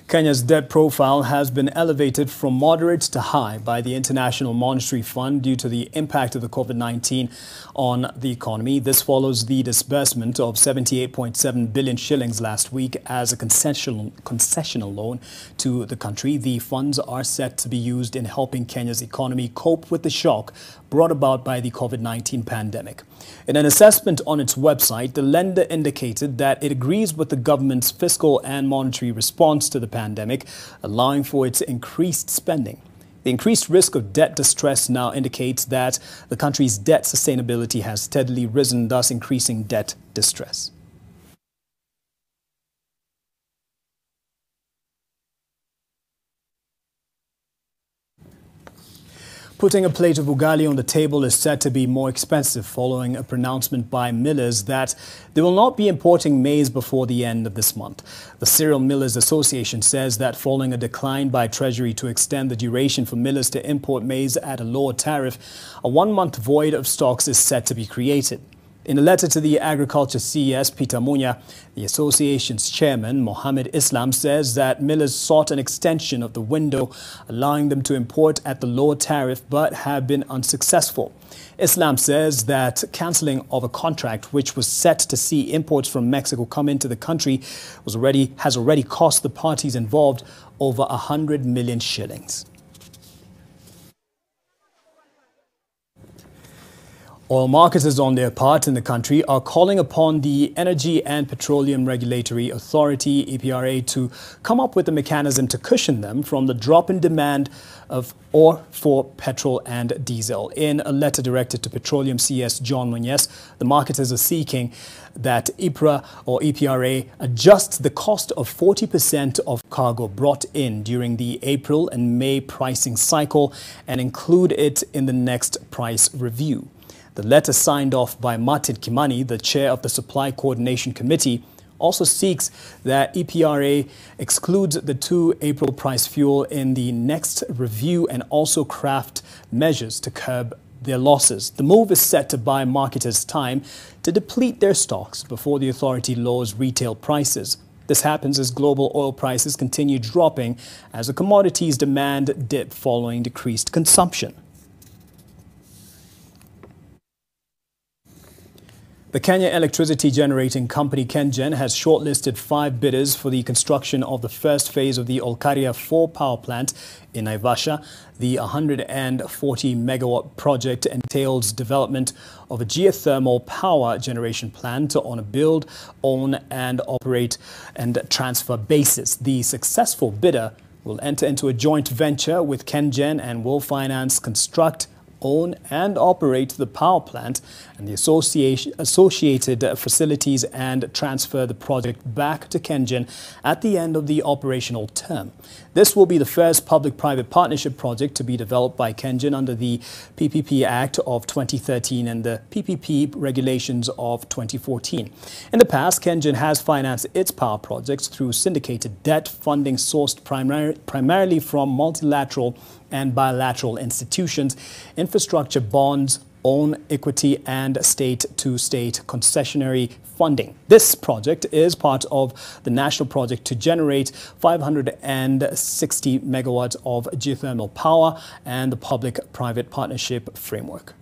Kenya's debt profile has been elevated from moderate to high by the International Monetary Fund due to the impact of the COVID-19 on the economy. This follows the disbursement of 78.7 billion shillings last week as a concessional loan to the country. The funds are set to be used in helping Kenya's economy cope with the shock brought about by the COVID-19 pandemic. In an assessment on its website, the lender indicated that it agrees with the government's fiscal and monetary response to the pandemic, allowing for its increased spending. The increased risk of debt distress now indicates that the country's debt sustainability has steadily risen, thus increasing debt distress. Putting a plate of ugali on the table is said to be more expensive following a pronouncement by millers that they will not be importing maize before the end of this month. The Cereal Millers Association says that following a decline by Treasury to extend the duration for millers to import maize at a lower tariff, a one-month void of stocks is set to be created. In a letter to the Agriculture CES, Peter Munya, the association's chairman, Mohammed Islam, says that millers sought an extension of the window, allowing them to import at the lower tariff, but have been unsuccessful. Islam says that cancelling of a contract which was set to see imports from Mexico come into the country has already cost the parties involved over 100 million shillings. Oil marketers on their part in the country are calling upon the Energy and Petroleum Regulatory Authority, EPRA, to come up with a mechanism to cushion them from the drop in demand for petrol and diesel. In a letter directed to Petroleum CS John Munyes, the marketers are seeking that EPRA adjusts the cost of 40% of cargo brought in during the April and May pricing cycle and include it in the next price review. The letter, signed off by Martin Kimani, the chair of the Supply Coordination Committee, also seeks that EPRA excludes the 2 April price fuel in the next review and also craft measures to curb their losses. The move is set to buy marketers time to deplete their stocks before the authority lowers retail prices. This happens as global oil prices continue dropping as the commodities demand dip following decreased consumption. The Kenya Electricity Generating Company, KenGen, has shortlisted 5 bidders for the construction of the first phase of the Olkaria 4 power plant in Naivasha. The 140-megawatt project entails development of a geothermal power generation plant on a build, own and operate and transfer basis. The successful bidder will enter into a joint venture with KenGen and will finance, construct, own and operate the power plant and the associated facilities and transfer the project back to KenGen at the end of the operational term. This will be the first public-private partnership project to be developed by KenGen under the PPP Act of 2013 and the PPP regulations of 2014. In the past, KenGen has financed its power projects through syndicated debt funding sourced primarily from multilateral and bilateral institutions, infrastructure bonds, own equity and state-to-state concessionary funding. This project is part of the national project to generate 560 megawatts of geothermal power and the public-private partnership framework.